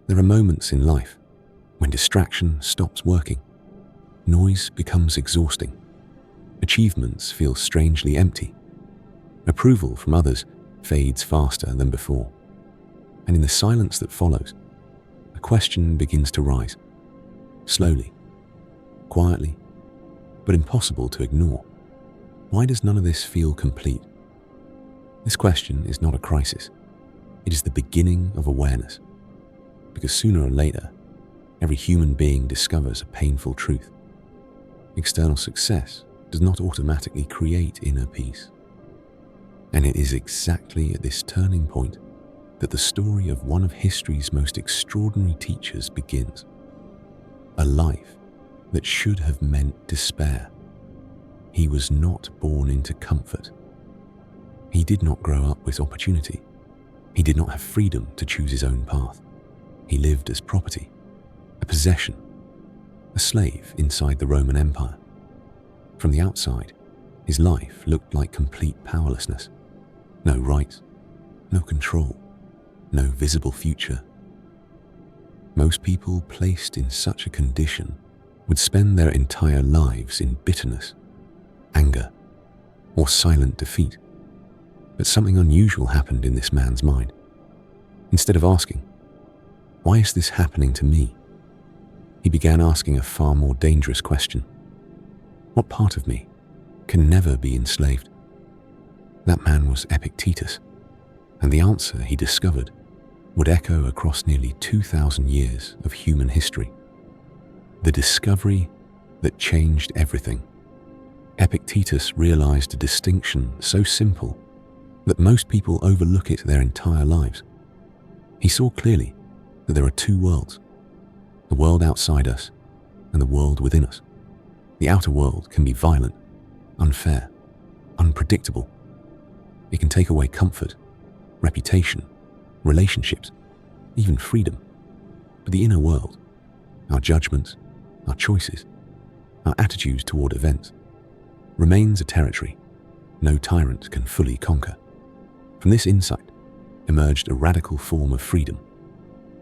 There are moments in life when distraction stops working, noise becomes exhausting, achievements feel strangely empty, approval from others fades faster than before, and in the silence that follows, a question begins to rise, slowly, quietly, but impossible to ignore. Why does none of this feel complete? This question is not a crisis. It is the beginning of awareness, because sooner or later, every human being discovers a painful truth. External success does not automatically create inner peace. And it is exactly at this turning point that the story of one of history's most extraordinary teachers begins. A life that should have meant despair. He was not born into comfort. He did not grow up with opportunity. He did not have freedom to choose his own path. He lived as property, a possession, a slave inside the Roman Empire. From the outside, his life looked like complete powerlessness. No rights, no control, no visible future. Most people placed in such a condition would spend their entire lives in bitterness, anger, or silent defeat. But something unusual happened in this man's mind. Instead of asking, "Why is this happening to me?" he began asking a far more dangerous question. What part of me can never be enslaved? That man was Epictetus, and the answer he discovered would echo across nearly 2,000 years of human history. The discovery that changed everything. Epictetus realized a distinction so simple that most people overlook it their entire lives. He saw clearly that there are two worlds, the world outside us and the world within us. The outer world can be violent, unfair, unpredictable. It can take away comfort, reputation, relationships, even freedom. But the inner world, our judgments, our choices, our attitudes toward events, remains a territory no tyrant can fully conquer. From this insight emerged a radical form of freedom.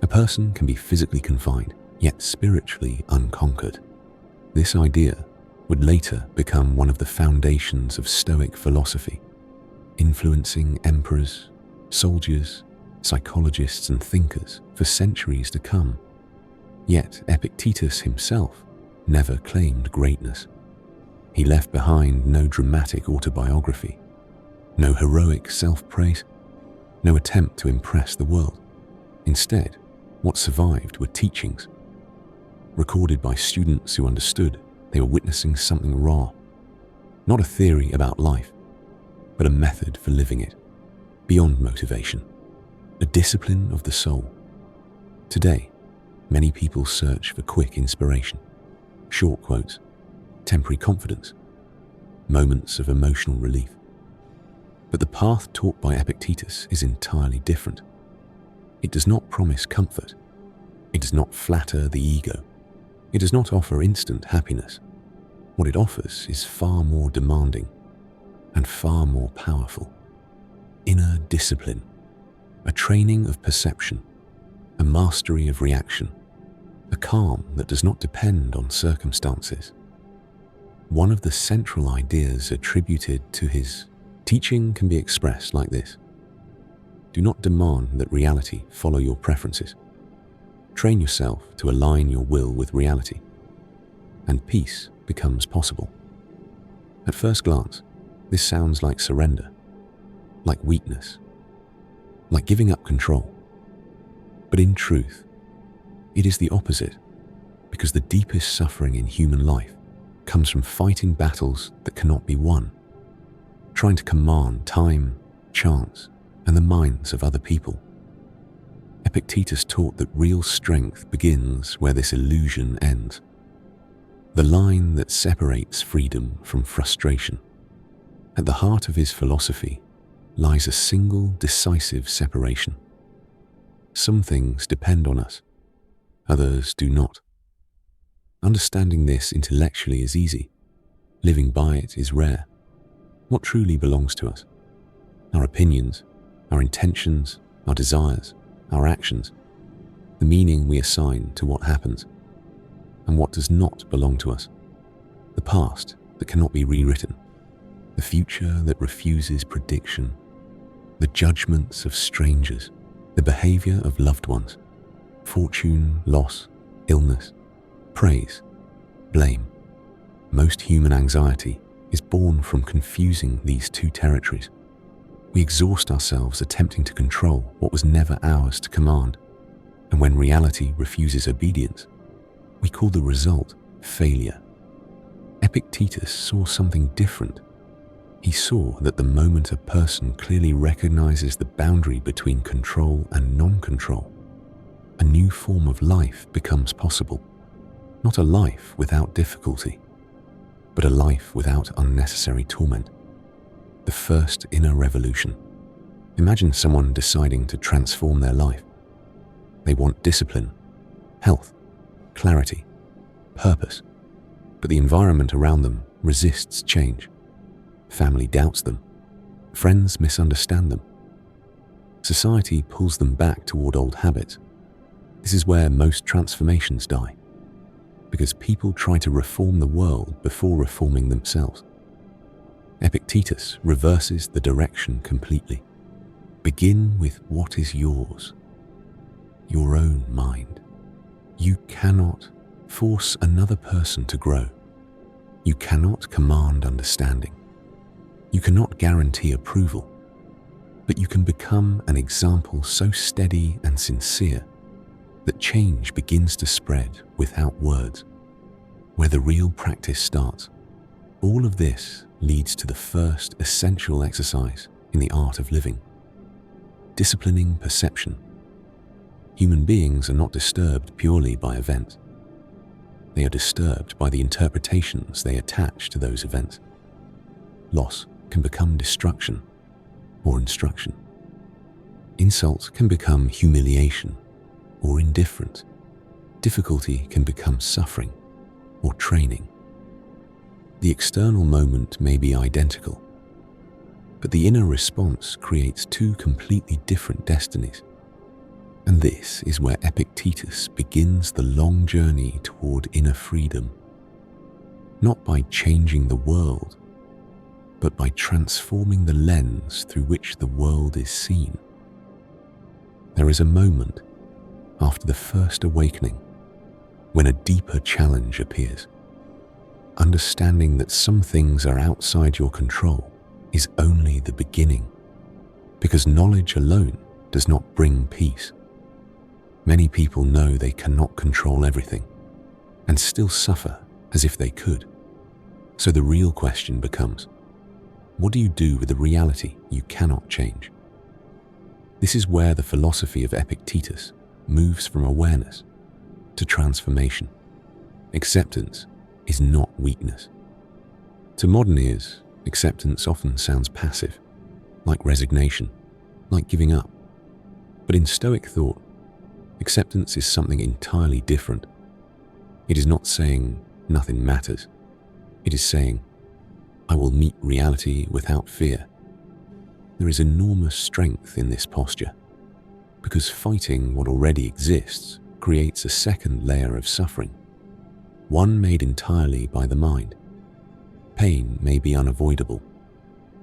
A person can be physically confined, yet spiritually unconquered. This idea would later become one of the foundations of Stoic philosophy, influencing emperors, soldiers, psychologists, and thinkers for centuries to come. Yet Epictetus himself never claimed greatness. He left behind no dramatic autobiography, no heroic self-praise, no attempt to impress the world. Instead, what survived were teachings, recorded by students who understood they were witnessing something raw, not a theory about life, but a method for living it, beyond motivation, a discipline of the soul. Today, many people search for quick inspiration, short quotes, temporary confidence, moments of emotional relief. But the path taught by Epictetus is entirely different. It does not promise comfort. It does not flatter the ego. It does not offer instant happiness. What it offers is far more demanding and far more powerful. Inner discipline, a training of perception, a mastery of reaction, a calm that does not depend on circumstances. One of the central ideas attributed to his teaching can be expressed like this: do not demand that reality follow your preferences. Train yourself to align your will with reality, and peace becomes possible. At first glance, this sounds like surrender, like weakness, like giving up control. But in truth, it is the opposite, because the deepest suffering in human life comes from fighting battles that cannot be won, trying to command time, chance, and the minds of other people. Epictetus taught that real strength begins where this illusion ends, the line that separates freedom from frustration. At the heart of his philosophy lies a single decisive separation. Some things depend on us, others do not. Understanding this intellectually is easy. Living by it is rare. What truly belongs to us? Our opinions, our intentions, our desires, our actions. the meaning we assign to what happens and what does not belong to us, the past that cannot be rewritten, the future that refuses prediction, the judgments of strangers, the behavior of loved ones, fortune, loss, illness, praise, blame. Most human anxiety is born from confusing these two territories. We exhaust ourselves attempting to control what was never ours to command, and when reality refuses obedience, we call the result failure. Epictetus saw something different. He saw that the moment a person clearly recognizes the boundary between control and non-control, a new form of life becomes possible. Not a life without difficulty, but a life without unnecessary torment. The first inner revolution. Imagine someone deciding to transform their life. They want discipline, health, clarity, purpose, but the environment around them resists change. Family doubts them. Friends misunderstand them. Society pulls them back toward old habits. This is where most transformations die, because people try to reform the world before reforming themselves. Epictetus reverses the direction completely. Begin with what is yours, your own mind. You cannot force another person to grow. You cannot command understanding. You cannot guarantee approval, but you can become an example so steady and sincere that change begins to spread without words. Where the real practice starts, all of this leads to the first essential exercise in the art of living: disciplining perception. Human beings are not disturbed purely by events. They are disturbed by the interpretations they attach to those events. Loss can become destruction or instruction. Insult can become humiliation or indifference. Difficulty can become suffering or training. The external moment may be identical, but the inner response creates two completely different destinies. And this is where Epictetus begins the long journey toward inner freedom, not by changing the world, but by transforming the lens through which the world is seen. There is a moment after the first awakening when a deeper challenge appears. Understanding that some things are outside your control is only the beginning, because knowledge alone does not bring peace. Many people know they cannot control everything and still suffer as if they could. So the real question becomes, what do you do with the reality you cannot change? This is where the philosophy of Epictetus moves from awareness to transformation. Acceptance is not weakness. To modern ears, acceptance often sounds passive, like resignation, like giving up. But in Stoic thought, acceptance is something entirely different. It is not saying nothing matters. It is saying, I will meet reality without fear. There is enormous strength in this posture, because fighting what already exists creates a second layer of suffering, one made entirely by the mind. Pain may be unavoidable,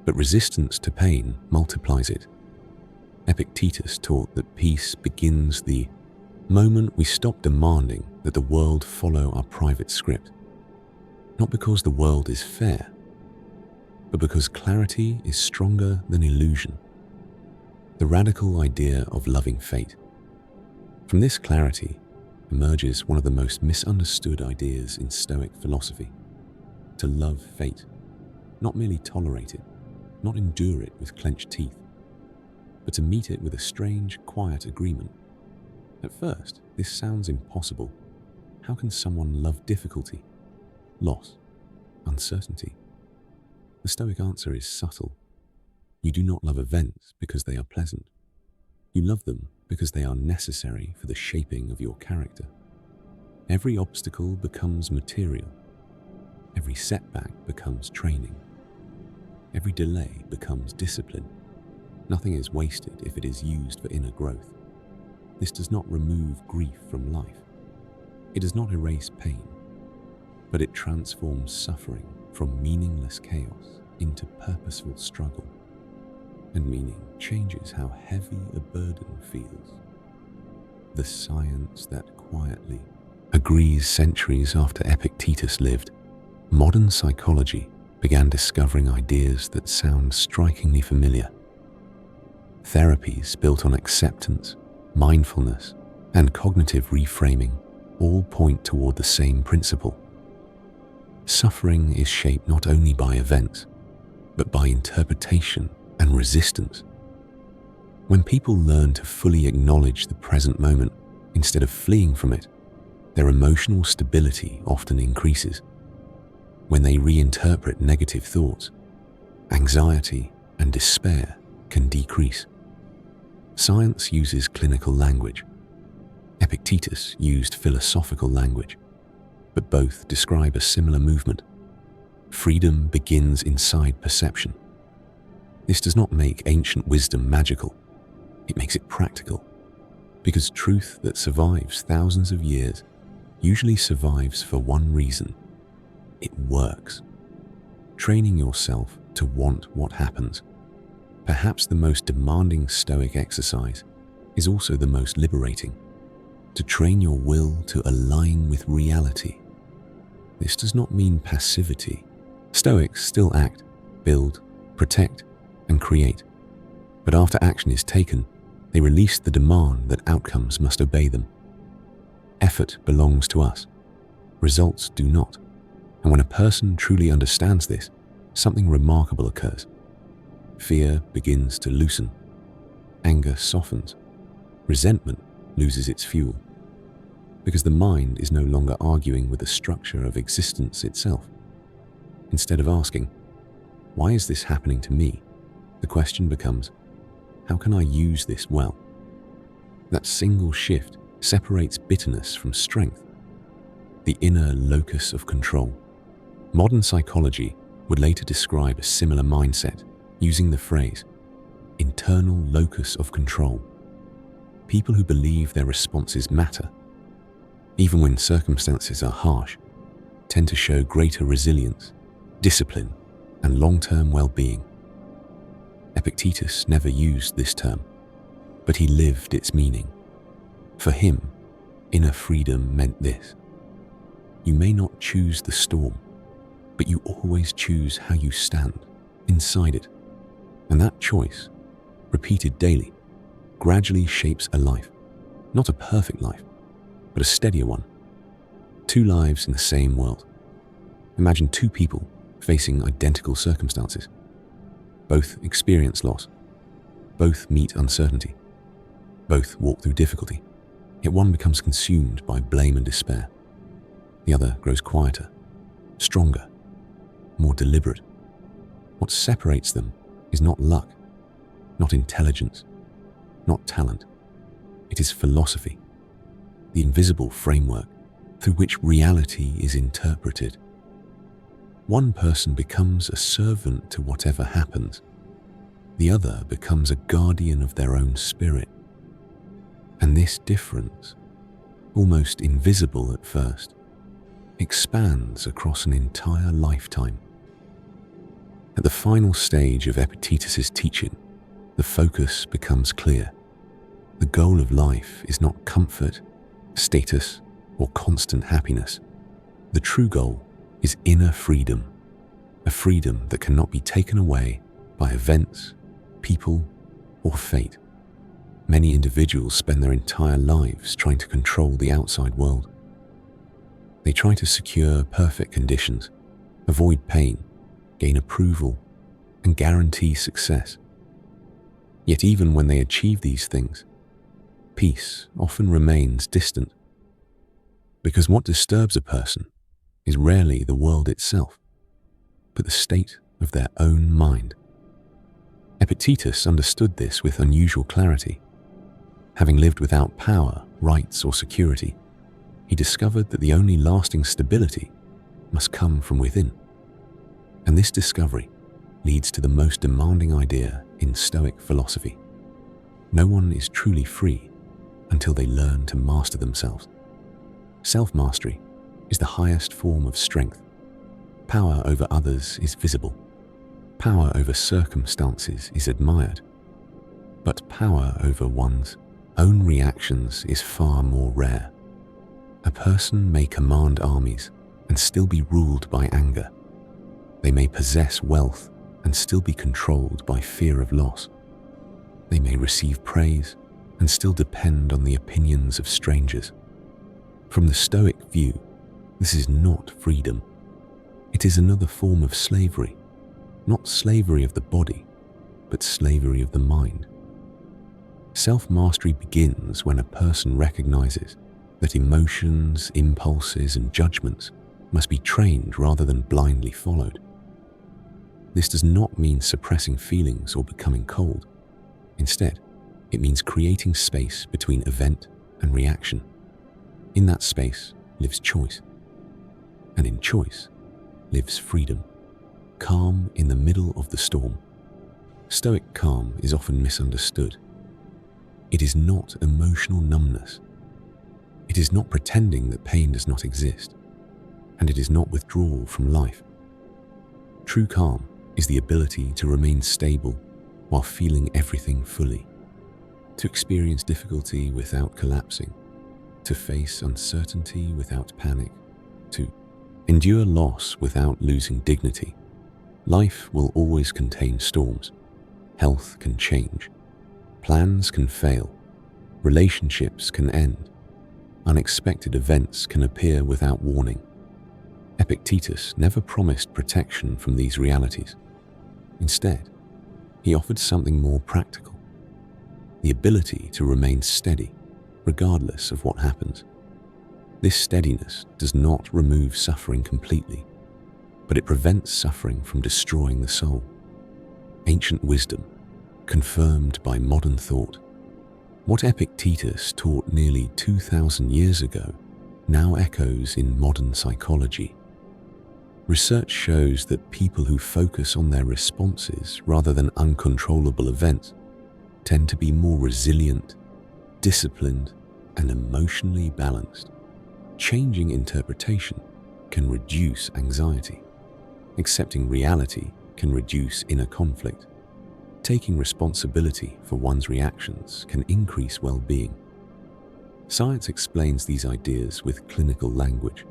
but resistance to pain multiplies it. Epictetus taught that peace begins the moment we stop demanding that the world follow our private script, not because the world is fair, but because clarity is stronger than illusion. The radical idea of loving fate. From this clarity emerges one of the most misunderstood ideas in Stoic philosophy: to love fate, not merely tolerate it, not endure it with clenched teeth, but to meet it with a strange, quiet agreement. At first, this sounds impossible. How can someone love difficulty, loss, uncertainty? The Stoic answer is subtle. You do not love events because they are pleasant. You love them because they are necessary for the shaping of your character. Every obstacle becomes material. Every setback becomes training. Every delay becomes discipline. Nothing is wasted if it is used for inner growth. This does not remove grief from life. It does not erase pain, but it transforms suffering from meaningless chaos into purposeful struggle. And meaning changes how heavy a burden feels. The science that quietly agrees centuries after Epictetus lived, modern psychology began discovering ideas that sound strikingly familiar. Therapies built on acceptance, mindfulness, and cognitive reframing all point toward the same principle. Suffering is shaped not only by events, but by interpretation and resistance. When people learn to fully acknowledge the present moment instead of fleeing from it, their emotional stability often increases. When they reinterpret negative thoughts, anxiety and despair can decrease. Science uses clinical language. Epictetus used philosophical language, but both describe a similar movement. Freedom begins inside perception. This does not make ancient wisdom magical. It makes it practical, because truth that survives thousands of years usually survives for one reason: it works. Training yourself to want what happens, perhaps the most demanding Stoic exercise, is also the most liberating. To train your will to align with reality. This does not mean passivity. Stoics still act, build, protect, and create. But after action is taken, they release the demand that outcomes must obey them. Effort belongs to us. Results do not. And when a person truly understands this, something remarkable occurs. Fear begins to loosen. Anger softens. Resentment loses its fuel. Because the mind is no longer arguing with the structure of existence itself. Instead of asking, "Why is this happening to me?" the question becomes, "How can I use this well?" That single shift separates bitterness from strength, the inner locus of control. Modern psychology would later describe a similar mindset using the phrase, internal locus of control. People who believe their responses matter, even when circumstances are harsh, tend to show greater resilience, discipline, and long-term well-being. Epictetus never used this term, but he lived its meaning. For him, inner freedom meant this: you may not choose the storm, but you always choose how you stand inside it. And that choice, repeated daily, gradually shapes a life. Not a perfect life, but a steadier one. Two lives in the same world. Imagine two people facing identical circumstances. Both experience loss. Both meet uncertainty. Both walk through difficulty. Yet one becomes consumed by blame and despair. The other grows quieter, stronger, more deliberate. What separates them is not luck, not intelligence, not talent. It is philosophy, the invisible framework through which reality is interpreted. One person becomes a servant to whatever happens. The other becomes a guardian of their own spirit. And this difference, almost invisible at first, expands across an entire lifetime. At the final stage of Epictetus's teaching, the focus becomes clear. The goal of life is not comfort, status, or constant happiness. The true goal is inner freedom, a freedom that cannot be taken away by events, people, or fate. Many individuals spend their entire lives trying to control the outside world. They try to secure perfect conditions, avoid pain, gain approval, and guarantee success. Yet even when they achieve these things, peace often remains distant. Because what disturbs a person is rarely the world itself, but the state of their own mind. Epictetus understood this with unusual clarity. Having lived without power, rights, or security, he discovered that the only lasting stability must come from within. And this discovery leads to the most demanding idea in Stoic philosophy. No one is truly free until they learn to master themselves. Self-mastery is the highest form of strength. Power over others is visible. Power over circumstances is admired. But power over one's own reactions is far more rare. A person may command armies and still be ruled by anger. They may possess wealth and still be controlled by fear of loss. They may receive praise and still depend on the opinions of strangers. From the Stoic view, this is not freedom. It is another form of slavery, not slavery of the body, but slavery of the mind. Self-mastery begins when a person recognizes that emotions, impulses, and judgments must be trained rather than blindly followed. This does not mean suppressing feelings or becoming cold. Instead, it means creating space between event and reaction. In that space lives choice, and in choice lives freedom, calm in the middle of the storm. Stoic calm is often misunderstood. It is not emotional numbness. It is not pretending that pain does not exist, and it is not withdrawal from life. True calm is the ability to remain stable while feeling everything fully, to experience difficulty without collapsing, to face uncertainty without panic, to endure loss without losing dignity. Life will always contain storms. Health can change. Plans can fail. Relationships can end. Unexpected events can appear without warning. Epictetus never promised protection from these realities. Instead, he offered something more practical: the ability to remain steady, regardless of what happens. This steadiness does not remove suffering completely, but it prevents suffering from destroying the soul. Ancient wisdom, confirmed by modern thought. What Epictetus taught nearly 2,000 years ago now echoes in modern psychology. Research shows that people who focus on their responses rather than uncontrollable events tend to be more resilient, disciplined, and emotionally balanced. Changing interpretation can reduce anxiety. Accepting reality can reduce inner conflict. Taking responsibility for one's reactions can increase well-being. Science explains these ideas with clinical language,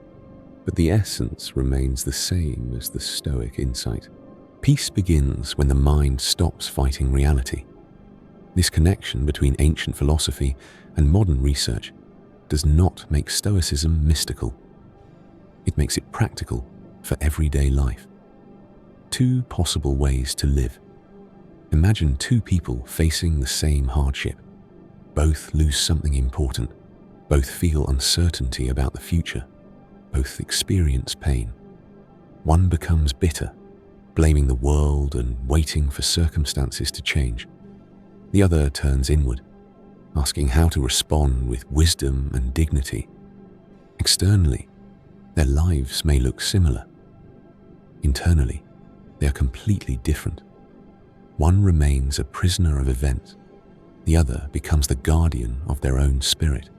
but the essence remains the same as the Stoic insight. Peace begins when the mind stops fighting reality. This connection between ancient philosophy and modern research does not make Stoicism mystical. It makes it practical for everyday life. Two possible ways to live. Imagine two people facing the same hardship. Both lose something important. Both feel uncertainty about the future. Both experience pain. One becomes bitter, blaming the world and waiting for circumstances to change. The other turns inward, asking how to respond with wisdom and dignity. Externally, their lives may look similar. Internally, they are completely different. One remains a prisoner of events. The other becomes the guardian of their own spirit.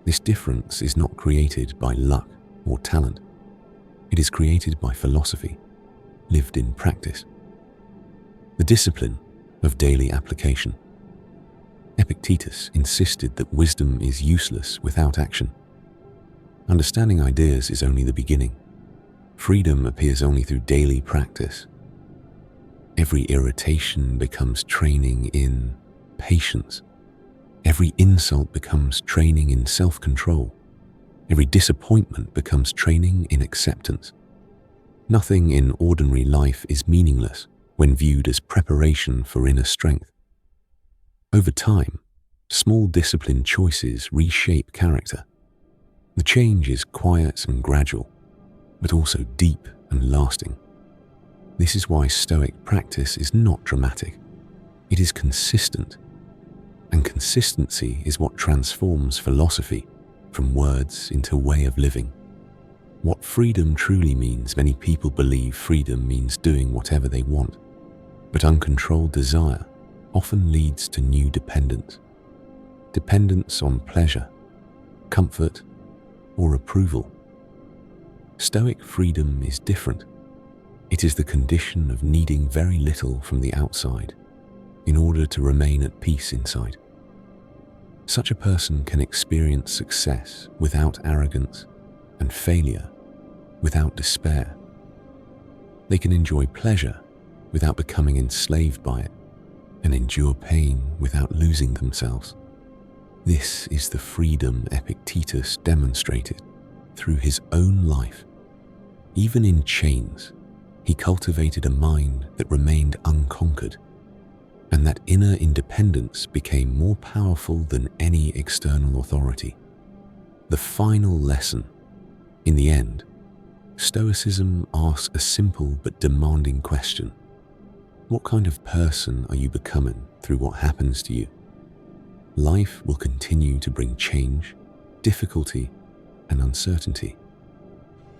This difference is not created by luck or talent. It is created by philosophy, lived in practice. The discipline of daily application. Epictetus insisted that wisdom is useless without action. Understanding ideas is only the beginning. Freedom appears only through daily practice. Every irritation becomes training in patience. Every insult becomes training in self-control. Every disappointment becomes training in acceptance. Nothing in ordinary life is meaningless when viewed as preparation for inner strength. Over time, small disciplined choices reshape character. The change is quiet and gradual, but also deep and lasting. This is why Stoic practice is not dramatic. It is consistent. And consistency is what transforms philosophy from words into a way of living. What freedom truly means, many people believe freedom means doing whatever they want, but uncontrolled desire often leads to new dependence. dependence on pleasure, comfort, or approval. Stoic freedom is different. It is the condition of needing very little from the outside in order to remain at peace inside. Such a person can experience success without arrogance and failure without despair. They can enjoy pleasure without becoming enslaved by it and endure pain without losing themselves. This is the freedom Epictetus demonstrated through his own life. Even in chains, he cultivated a mind that remained unconquered, and that inner independence became more powerful than any external authority. The final lesson, in the end, Stoicism asks a simple but demanding question. What kind of person are you becoming through what happens to you? Life will continue to bring change, difficulty, and uncertainty.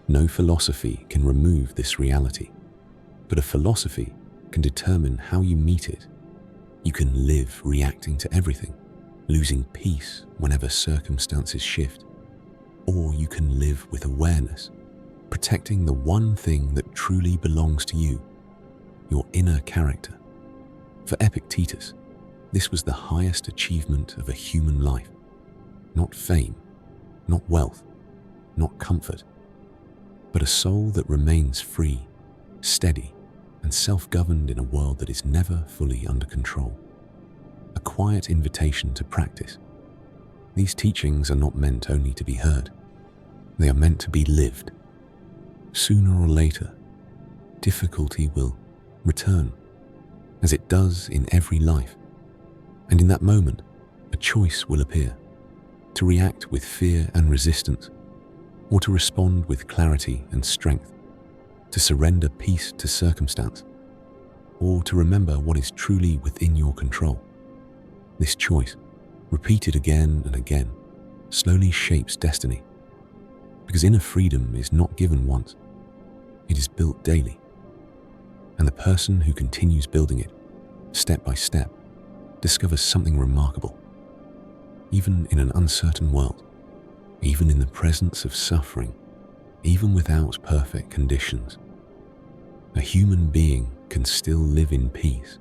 No philosophy can remove this reality, but a philosophy can determine how you meet it. You can live reacting to everything, losing peace whenever circumstances shift, or you can live with awareness, protecting the one thing that truly belongs to you, your inner character. For Epictetus, this was the highest achievement of a human life. Not fame, not wealth, not comfort, but a soul that remains free, steady, and self-governed in a world that is never fully under control. A quiet invitation to practice. These teachings are not meant only to be heard. They are meant to be lived. Sooner or later, difficulty will return, as it does in every life. And in that moment, a choice will appear: to react with fear and resistance, or to respond with clarity and strength, to surrender peace to circumstance, or to remember what is truly within your control. This choice, repeated again and again, slowly shapes destiny, because inner freedom is not given once, it is built daily. And the person who continues building it, step by step, discovers something remarkable. Even in an uncertain world, even in the presence of suffering, even without perfect conditions, a human being can still live in peace,